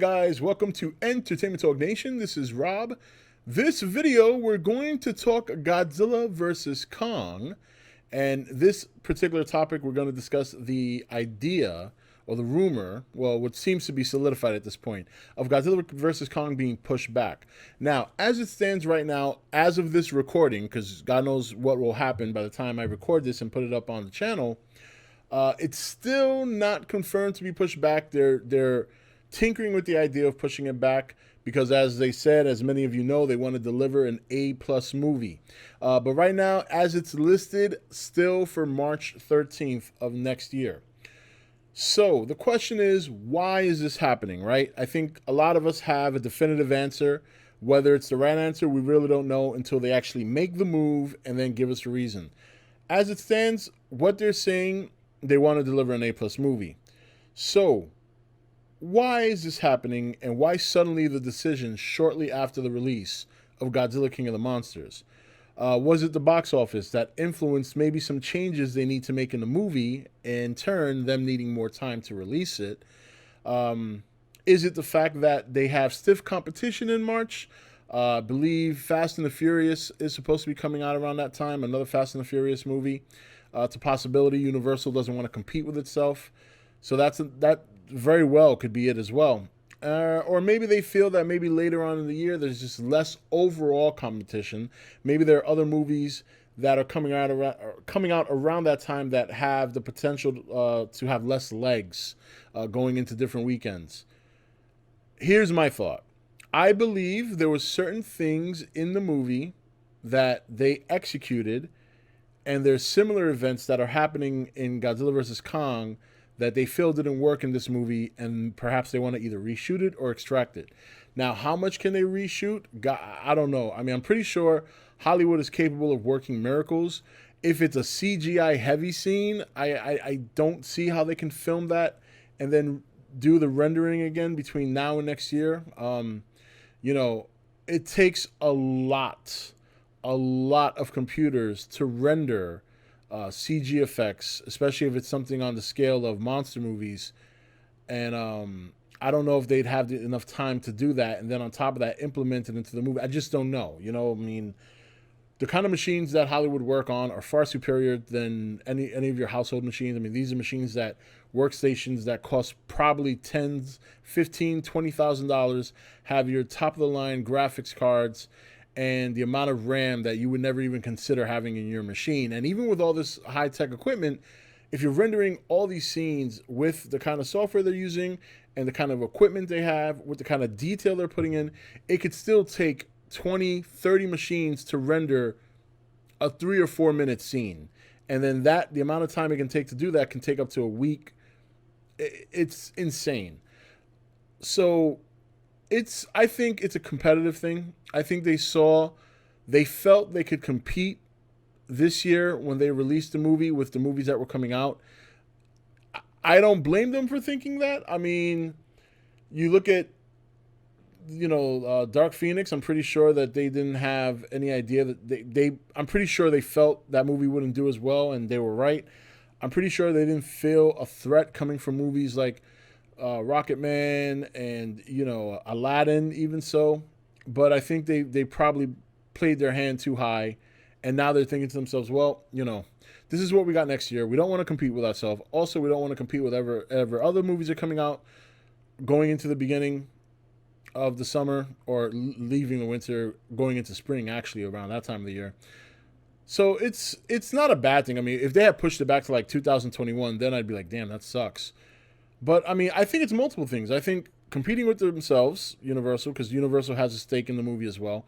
guys, welcome to Entertainment Talk Nation. This is Rob. This video, we're going to talk Godzilla versus Kong. And this particular topic, we're going to discuss the idea or the rumor, well, what seems to be solidified at this point, of Godzilla versus Kong being pushed back. Now, as it stands right now, as of this recording, because God knows what will happen by the time I record this and put it up on the channel, it's still not confirmed to be pushed back. They're tinkering with the idea of pushing it back because, as they said, as many of you know, they want to deliver an A+ movie. But right now, as it's listed, still for March 13th of next year. So the question is, why is this happening, right? I think a lot of us have a definitive answer. Whether it's the right answer, we really don't know until they actually make the move and then give us a reason. As it stands, what they're saying, they want to deliver an A+ movie. So why is this happening, and why suddenly the decision shortly after the release of Godzilla King of the Monsters? Was it the box office that influenced maybe some changes they need to make in the movie, in turn them needing more time to release it? Is it the fact that they have stiff competition in March? I believe Fast and the Furious is supposed to be coming out around that time, another Fast and the Furious movie. It's a possibility. Universal doesn't want to compete with itself. So that very well could be it as well. Or maybe they feel that maybe later on in the year there's just less overall competition. Maybe there are other movies that are coming out around that time that have the potential to have less legs going into different weekends. Here's my thought. I believe there were certain things in the movie that they executed, and there's similar events that are happening in Godzilla vs. Kong that they feel didn't work in this movie, and perhaps they want to either reshoot it or extract it. Now, how much can they reshoot? I don't know. I mean, I'm pretty sure Hollywood is capable of working miracles. If it's a CGI heavy scene, I don't see how they can film that and then do the rendering again between now and next year. It takes a lot of computers to render CG effects, especially if it's something on the scale of monster movies. And I don't know if they'd have enough time to do that. And then on top of that, implement it into the movie. I just don't know. I mean, the kind of machines that Hollywood work on are far superior than any of your household machines. I mean, these are machines workstations that cost probably $10,000, $15,000, $20,000, have your top of the line graphics cards, and the amount of RAM that you would never even consider having in your machine. And even with all this high-tech equipment, if you're rendering all these scenes with the kind of software they're using and the kind of equipment they have, with the kind of detail they're putting in, it could still take 20, 30 machines to render a 3 or 4 minute scene. And then the amount of time it can take to do that can take up to a week. It's insane. So I think it's a competitive thing. I think they felt they could compete this year when they released the movie with the movies that were coming out. I don't blame them for thinking that. I mean, you look at, Dark Phoenix. I'm pretty sure that they didn't have any idea that I'm pretty sure they felt that movie wouldn't do as well, and they were right. I'm pretty sure they didn't feel a threat coming from movies like Rocket Man and Aladdin, even so. But I think they probably played their hand too high, and now they're thinking to themselves, well, this is what we got next year. We don't want to compete with ourselves. Also, we don't want to compete with ever other movies are coming out going into the beginning of the summer, or leaving the winter, going into spring, actually around that time of the year. So it's not a bad thing. I mean, if they had pushed it back to like 2021, then I'd be like, damn, that sucks. But I mean, I think it's multiple things. I think competing with themselves, Universal, because Universal has a stake in the movie as well.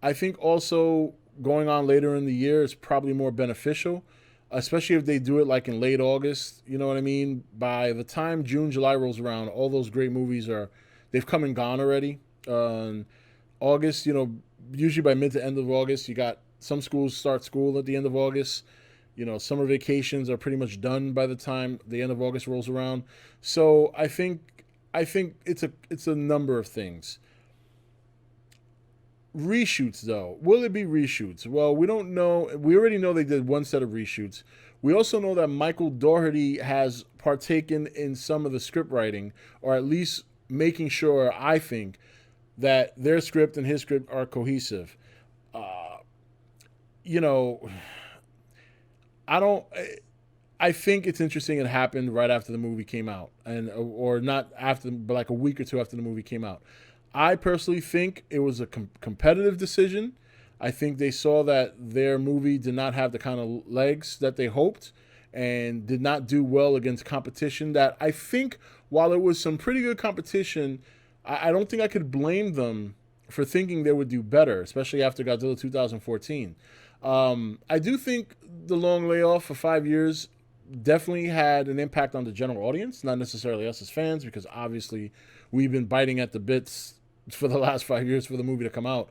I think also going on later in the year is probably more beneficial, especially if they do it like in late August. You know what I mean? By the time June, July rolls around, all those great movies they've come and gone already. August, usually by mid to end of August, you got some schools start school at the end of August. Summer vacations are pretty much done by the time the end of August rolls around. So I think it's a number of things. Reshoots, though. Will it be reshoots? Well, we don't know. We already know they did one set of reshoots. We also know that Michael Dougherty has partaken in some of the script writing, or at least making sure, I think, that their script and his script are cohesive. Uh, you know, I don't. I think it's interesting it happened right after the movie came out, and or not after, but like a week or two after the movie came out. I personally think it was a competitive decision. I think they saw that their movie did not have the kind of legs that they hoped, and did not do well against competition that I think, while it was some pretty good competition, I don't think I could blame them for thinking they would do better, especially after Godzilla 2014. I do think the long layoff for 5 years definitely had an impact on the general audience, not necessarily us as fans, because obviously we've been biting at the bits for the last 5 years for the movie to come out.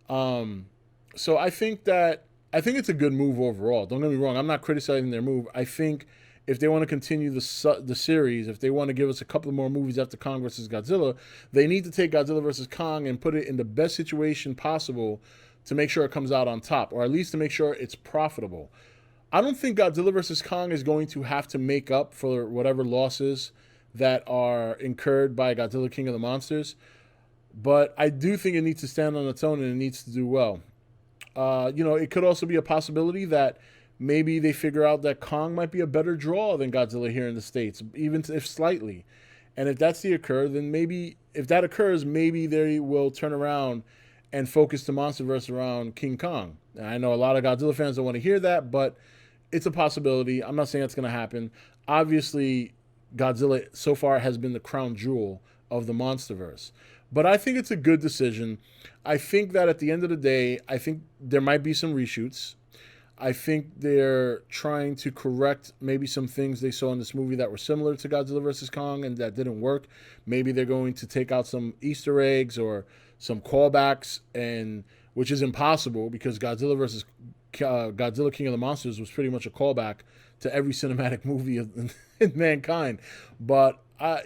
Um, so I think it's a good move overall. Don't get me wrong. I'm not criticizing their move. I think if they want to continue the series, if they want to give us a couple of more movies after Kong versus Godzilla, they need to take Godzilla versus Kong and put it in the best situation possible to make sure it comes out on top, or at least to make sure it's profitable. I don't think Godzilla versus Kong is going to have to make up for whatever losses that are incurred by Godzilla King of the Monsters, but I do think it needs to stand on its own and it needs to do well. It could also be a possibility that maybe they figure out that Kong might be a better draw than Godzilla here in the States, even if slightly. And if that's the occur, then maybe if that occurs, maybe they will turn around and focus the MonsterVerse around King Kong. And I know a lot of Godzilla fans don't want to hear that, but it's a possibility. I'm not saying it's going to happen. Obviously, Godzilla so far has been the crown jewel of the MonsterVerse. But I think it's a good decision. I think that at the end of the day, I think there might be some reshoots. I think they're trying to correct maybe some things they saw in this movie that were similar to Godzilla vs. Kong and that didn't work. Maybe they're going to take out some Easter eggs or some callbacks, and which is impossible because Godzilla King of the Monsters was pretty much a callback to every cinematic movie in mankind. But I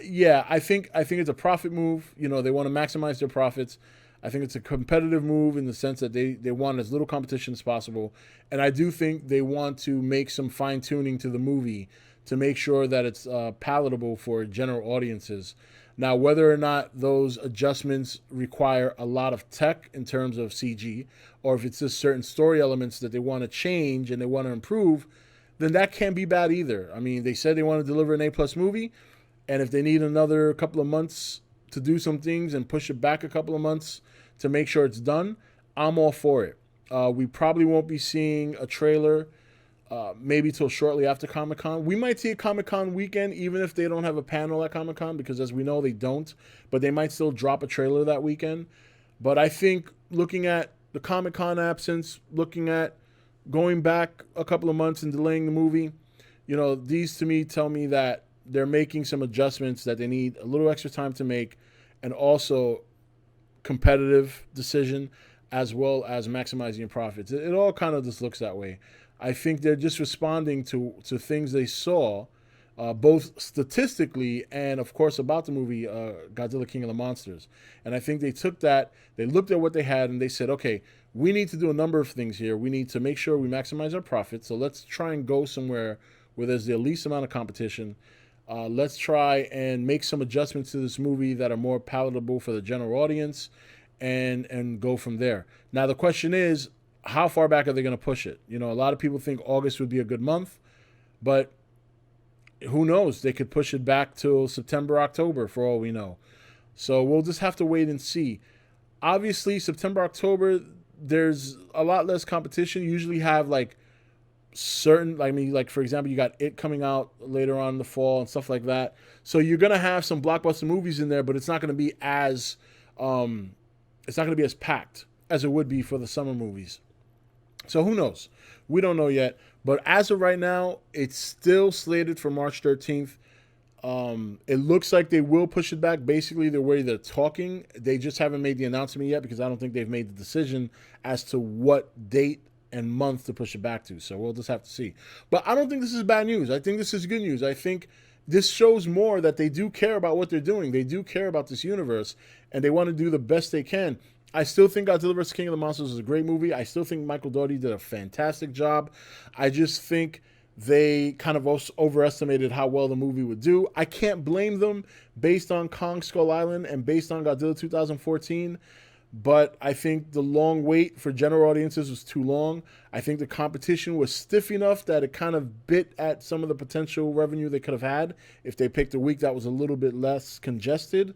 think it's a profit move. They want to maximize their profits. I think it's a competitive move in the sense that they want as little competition as possible. And I do think they want to make some fine tuning to the movie to make sure that it's palatable for general audiences. Now, whether or not those adjustments require a lot of tech in terms of CG, or if it's just certain story elements that they want to change and they want to improve, then that can't be bad either. I mean, they said they want to deliver an A-plus movie, and if they need another couple of months to do some things and push it back a couple of months to make sure it's done, I'm all for it. We probably won't be seeing a trailer maybe till shortly after Comic-Con. We might see a Comic-Con weekend, even if they don't have a panel at Comic-Con, because as we know, they don't. But they might still drop a trailer that weekend. But I think looking at the Comic-Con absence, looking at going back a couple of months and delaying the movie, these to me tell me that they're making some adjustments that they need a little extra time to make, and also competitive decision as well as maximizing profits. It all kind of just looks that way. I think they're just responding to things they saw, both statistically and, of course, about the movie Godzilla King of the Monsters. And I think they took that, they looked at what they had, and they said, okay, we need to do a number of things here. We need to make sure we maximize our profits. So let's try and go somewhere where there's the least amount of competition. Let's try and make some adjustments to this movie that are more palatable for the general audience, and go from there. Now, the question is, how far back are they going to push it? A lot of people think August would be a good month, but who knows? They could push it back till September, October, for all we know. So we'll just have to wait and see. Obviously, September, October, there's a lot less competition. You usually have like for example, you got It coming out later on in the fall and stuff like that. So you're going to have some blockbuster movies in there, but it's not going to be as packed as it would be for the summer movies. So who knows? We don't know yet. But as of right now, it's still slated for March 13th. It looks like they will push it back. Basically, the way they're talking, they just haven't made the announcement yet because I don't think they've made the decision as to what date and month to push it back to. So we'll just have to see. But I don't think this is bad news. I think this is good news. I think this shows more that they do care about what they're doing. They do care about this universe, and they want to do the best they can. I still think Godzilla vs. King of the Monsters is a great movie. I still think Michael Dougherty did a fantastic job. I just think they kind of also overestimated how well the movie would do. I can't blame them based on Kong Skull Island and based on Godzilla 2014. But I think the long wait for general audiences was too long. I think the competition was stiff enough that it kind of bit at some of the potential revenue they could have had if they picked a week that was a little bit less congested.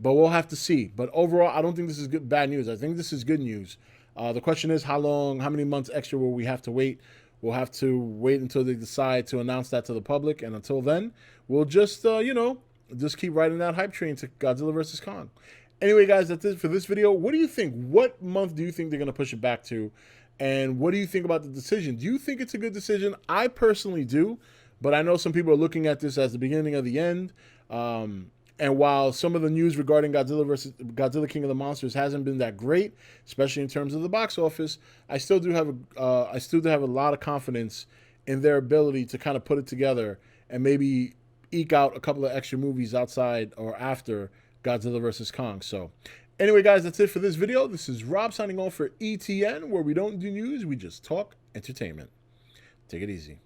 But we'll have to see. But overall, I don't think this is bad news. I think this is good news. The question is how many months extra will we have to wait? We'll have to wait until they decide to announce that to the public. And until then, we'll just, just keep riding that hype train to Godzilla vs. Kong. Anyway, guys, that's it for this video. What do you think? What month do you think they're going to push it back to? And what do you think about the decision? Do you think it's a good decision? I personally do. But I know some people are looking at this as the beginning of the end. And while some of the news regarding Godzilla King of the Monsters hasn't been that great, especially in terms of the box office, I still do have a lot of confidence in their ability to kind of put it together and maybe eke out a couple of extra movies outside or after Godzilla vs. Kong. So anyway, guys, that's it for this video. This is Rob signing off for E.T.N, where we don't do news, we just talk entertainment. Take it easy.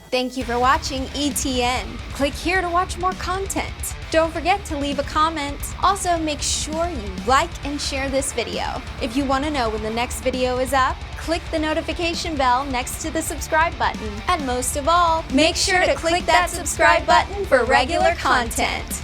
Thank you for watching E.T.N. Click here to watch more content. Don't forget to leave a comment. Also, make sure you like and share this video. If you want to know when the next video is up, click the notification bell next to the subscribe button. And most of all, make sure to click that subscribe button for regular content.